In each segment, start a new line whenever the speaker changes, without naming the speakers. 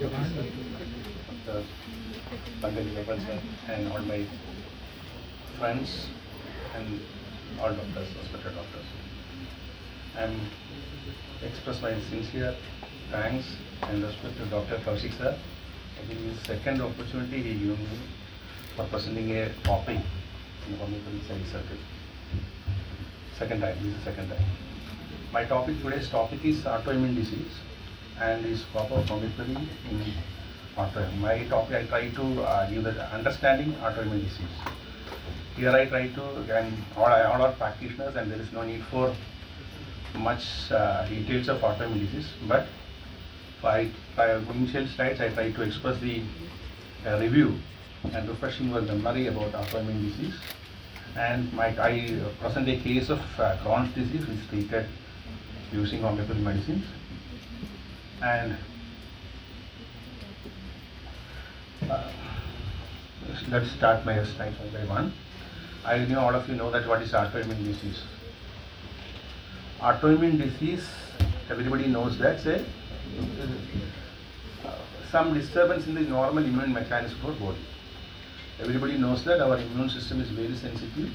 Dr. Pankaj Gopal sir, and all my friends and all doctors, respected doctors. I express my sincere thanks and respect to Dr. Kaushik sir. I think this second opportunity he gave me for presenting a topic in Homoeopathic Science Circle. Second time, this is the second time. My topic, today's topic is autoimmune disease and is scope of homeopathy in autoimmune. My topic, I try to give the understanding autoimmune disease. Here I try to, and all are practitioners, and there is no need for much details of autoimmune disease, but by initial slides I try to express the review and refreshing your memory about autoimmune disease. And I present a case of Crohn's disease which is treated using homeopathic medicines. And let's start my slides one by one. I know all of you know that what is autoimmune disease. Autoimmune disease, everybody knows that, say, some disturbance in the normal immune mechanism for body. Everybody knows that our immune system is very sensitive,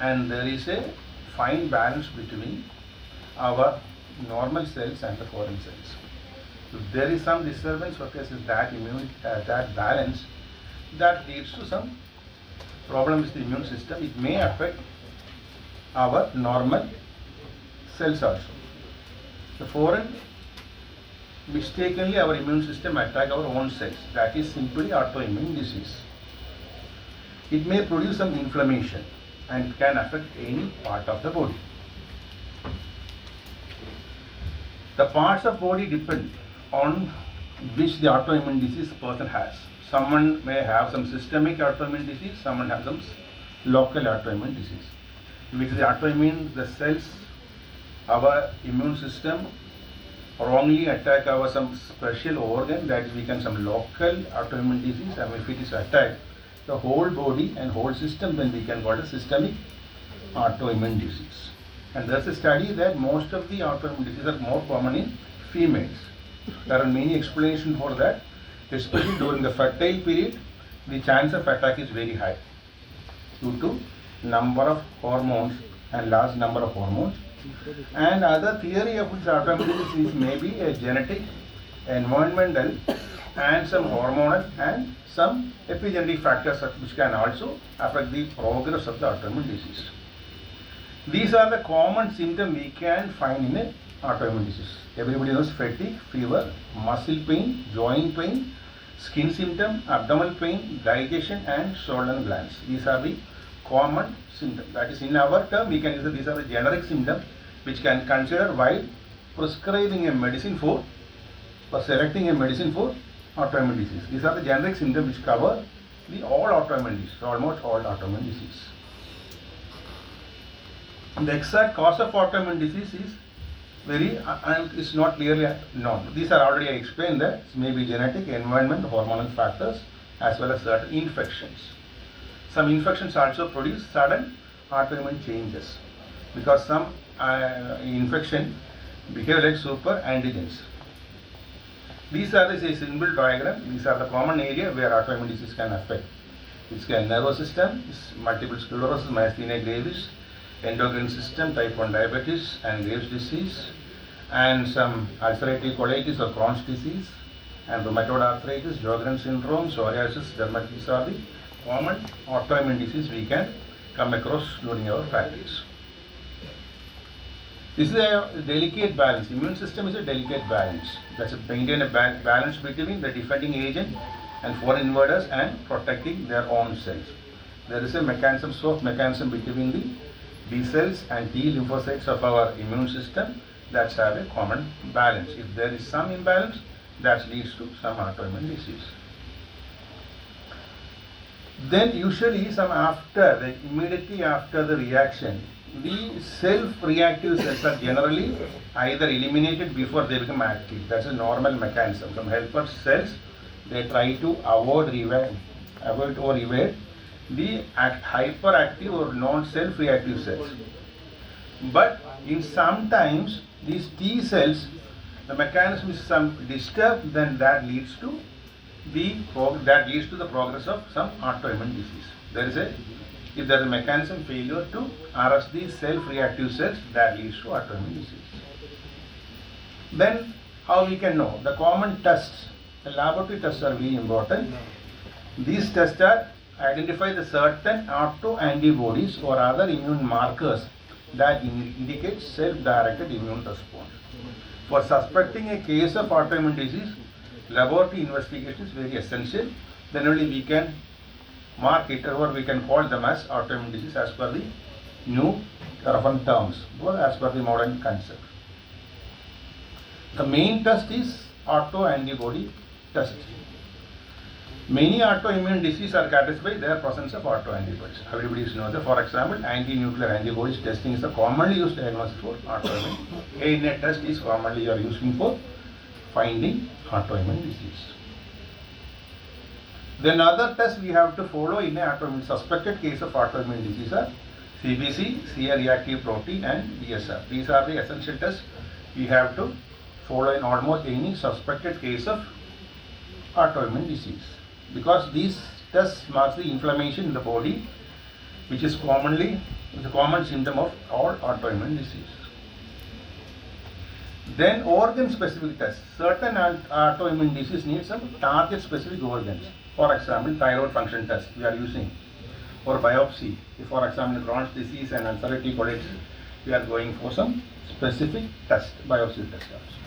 and there is a fine balance between our normal cells and the foreign cells. If there is some disturbance versus that balance, that leads to some problem with the immune system. It may affect our normal cells also. The foreign, mistakenly our immune system attack our own cells. That is simply autoimmune disease. It may produce some inflammation and can affect any part of the body. The parts of body depend on which the autoimmune disease person has. Someone may have some systemic autoimmune disease, someone has some local autoimmune disease. Which is the autoimmune, the cells, our immune system wrongly attack our some special organ, that is become some local autoimmune disease, and if it is attacked the whole body and whole system, then we can call it systemic autoimmune disease. And there's a study that most of the autoimmune diseases are more common in females. There are many explanations for that, especially during the fertile period. The chance of attack is very high due to number of hormones and large number of hormones. And other theory of which autoimmune disease may be a genetic, environmental, and some hormonal and some epigenetic factors which can also affect the progress of the autoimmune disease. These are the common symptoms we can find in a autoimmune disease. Everybody knows fatigue, fever, muscle pain, joint pain, skin symptom, abdominal pain, digestion, and swollen glands. These are the common symptoms. That is, in our term, we can use these are the generic symptoms which can consider while prescribing a medicine for or selecting a medicine for autoimmune disease. These are the generic symptoms which cover the all autoimmune disease, almost all autoimmune disease. The exact cause of autoimmune disease is is not clearly known. These are already I explained that it may be genetic, environment, hormonal factors, as well as certain infections. Some infections also produce sudden autoimmune changes because some infection behave like super antigens. These are the symbol diagram. These are the common area where autoimmune disease can affect. It's can nervous system, multiple sclerosis, myasthenia gravis, endocrine system, type 1 diabetes and Graves' disease, and some ulcerative colitis or Crohn's disease, and rheumatoid arthritis, Sjogren's syndrome, psoriasis, dermatitis. These are the common autoimmune disease we can come across during our practice. This is a delicate balance. Immune system is a delicate balance. That's maintain a balance between the defending agent and foreign invaders and protecting their own cells. There is a mechanism, soft mechanism between the B cells and T lymphocytes of our immune system that have a common balance. If there is some imbalance, that leads to some autoimmune disease. Then usually immediately after the reaction, the self-reactive cells are generally either eliminated before they become active. That's a normal mechanism. Some helper cells, they try to avoid or evade the hyperactive or non-self-reactive cells. But in sometimes these T cells the mechanism is some disturbed, then that leads to the progress of some autoimmune disease. If there is a mechanism failure to arrest the self-reactive cells, that leads to autoimmune disease. Then how we can know? The common tests, the laboratory tests are very important. These tests are identify the certain autoantibodies or other immune markers that indicate self-directed immune response. For suspecting a case of autoimmune disease, laboratory investigation is very essential. Then only we can mark it, or we can call them as autoimmune disease as per the new relevant terms or as per the modern concept. The main test is autoantibody test. Many autoimmune diseases are characterized by their presence of autoantibodies. Everybody knows that. For example, anti-nuclear antibodies testing is a commonly used diagnosis for autoimmune. ANA test is commonly used for finding autoimmune disease. Then other tests we have to follow in an autoimmune suspected case of autoimmune disease are CBC, C-reactive protein, and DSR. These are the essential tests we have to follow in almost any suspected case of autoimmune disease, because these tests marks the inflammation in the body, which is a common symptom of all autoimmune disease. Then organ-specific tests. Certain autoimmune disease need some target-specific organs. For example, thyroid function test we are using, or biopsy. If, for example, Crohn's disease and ulcerative colitis, we are going for some specific test, biopsy test also.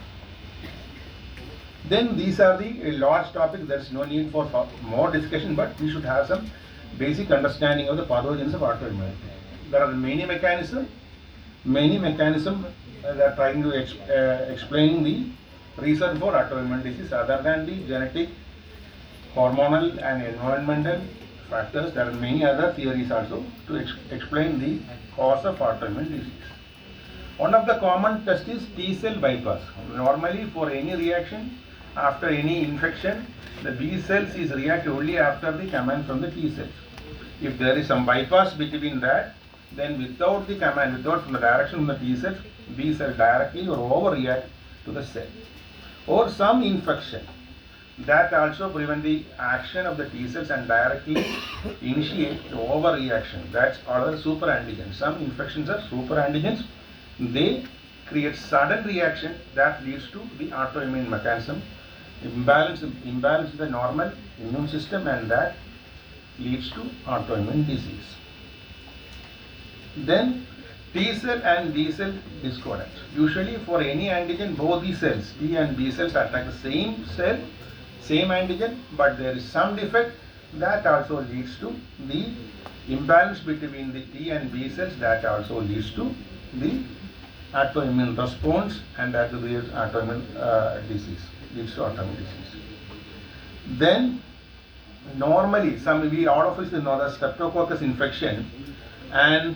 Then these are the large topics. There is no need for more discussion, but we should have some basic understanding of the pathogens of autoimmunity. There are many mechanisms that are trying to explain the reason for autoimmune disease other than the genetic, hormonal and environmental factors. There are many other theories also to explain the cause of autoimmune disease. One of the common tests is T cell bypass. Normally for any reaction, after any infection, the B cells is react only after the command from the T cells. If there is some bypass between that, then without the command, without from the direction of the T cells, B cell directly or overreact to the cell. Or some infection that also prevent the action of the T cells and directly initiate the overreaction. That's other super antigens. Some infections are super antigens. They create sudden reaction that leads to the autoimmune mechanism, imbalance in the normal immune system, and that leads to autoimmune disease. Then T cell and B cell discordance. Usually for any antigen, both the cells, T and B cells, attack the same cell, same antigen, but there is some defect that also leads to the imbalance between the T and B cells, that also leads to the autoimmune response, and that will be autoimmune disease, leads to autoimmune disease. Then normally, all of us know the streptococcus infection, and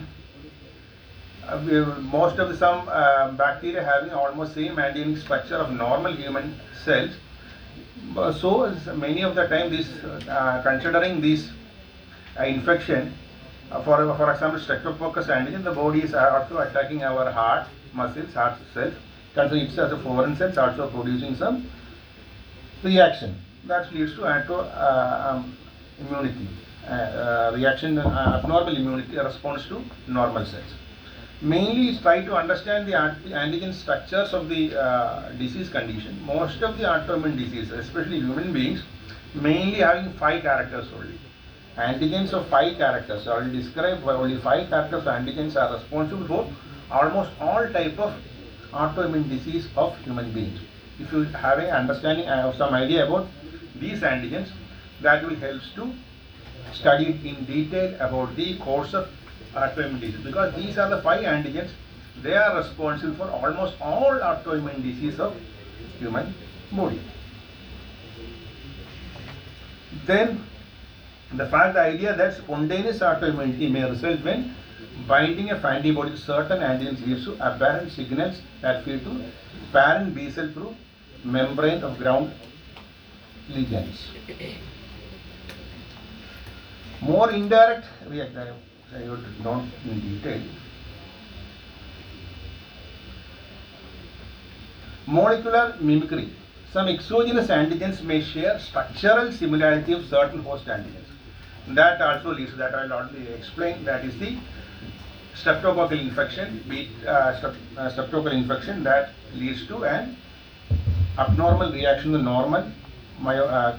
most of some bacteria having almost same antigenic structure of normal human cells. So many of the time, this considering this infection, for example, streptococcus antigen, the body is also attacking our heart muscles, heart cells. Consider it as a foreign cells, also producing some reaction that leads to immunity reaction, abnormal immunity response to normal cells. Mainly try to understand the antigen structures of the disease condition. Most of the autoimmune diseases, especially human beings, mainly having 5 characters only. Antigens of 5 characters. I already described only 5 characters of antigens are responsible for almost all type of autoimmune disease of human beings. If you have an understanding, I have some idea about these antigens, that will help to study in detail about the course of autoimmune disease, because these are the 5 antigens. They are responsible for almost all autoimmune disease of human body. Then the idea that spontaneous autoimmunity may result when binding of antibody to certain antigens leads to apparent signals that feed to parent B cell through membrane of ground ligands. More indirect reaction, I will not in detail. Molecular mimicry. Some exogenous antigens may share structural similarity of certain host antigens. That also leads to that I will already explain. That is the streptococcal infection, streptococcal infection that leads to an abnormal reaction to normal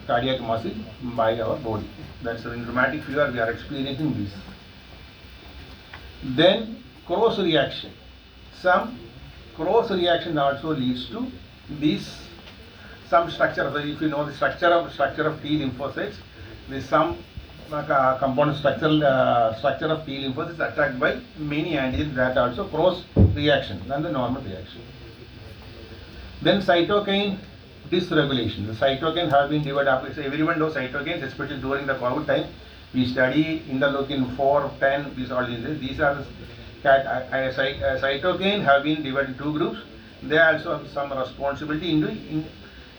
cardiac muscle by our body. That's in rheumatic fever we are experiencing this. Then cross reaction. Some cross reaction also leads to these some structure. So if you know the structure of T lymphocytes, with some component structure of T lymphocytes attacked by many antigens, that also cross reaction than the normal reaction. Then cytokine dysregulation. The cytokine have been divided up. So everyone knows cytokines, especially during the COVID time. We study interleukin 4, 10. These are the cytokine have been divided into two groups. They also have some responsibility in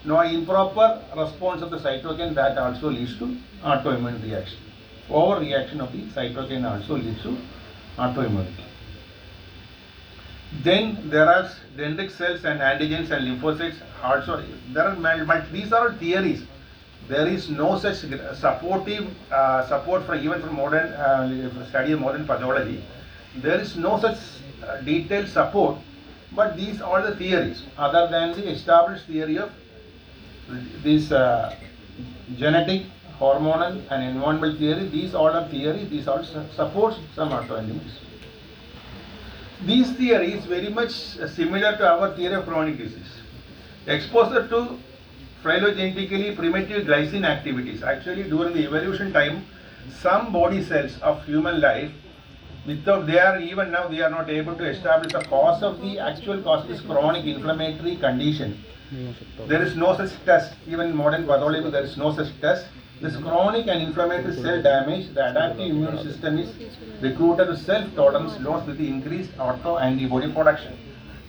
improper response of the cytokine, that also leads to autoimmune reaction. Overreaction of the cytokine also leads to autoimmunity. Then there are dendritic cells and antigens and lymphocytes also. There are these are theories. There is no such supportive support from even from modern study of modern pathology. There is no such detailed support, but these are the theories other than the established theory of this genetic, hormonal and environmental theory. These all are theories. These all supports some autoimmunities. These theory is very much similar to our theory of chronic disease. Exposure to phylogenetically primitive glycine activities. Actually, during the evolution time, some body cells of human life, without they are not able to establish the cause of the actual cause of this chronic inflammatory condition. There is no such test. Even in modern pathology, there is no such test. This chronic and inflammatory cell damage, the adaptive immune system is recruited to self-tolerance loss with the increased auto-antibody production.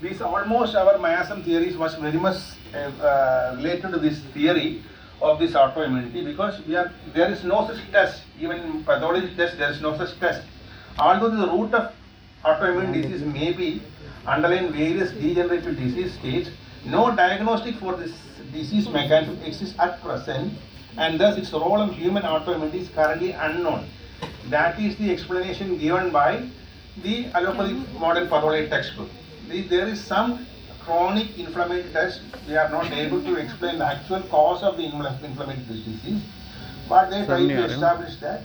This almost our miasm theories was very much related to this theory of this autoimmunity, because there is no such test. Even in pathology test, there is no such test. Although the root of autoimmune disease may be underlying various degenerative disease states, no diagnostic for this disease mechanism exists at present, and thus its role in human autoimmunity is currently unknown. That is the explanation given by the allopathic modern pathology textbook. There is some chronic inflammatory test. They are not able to explain the actual cause of the inflammatory disease, but they try to establish that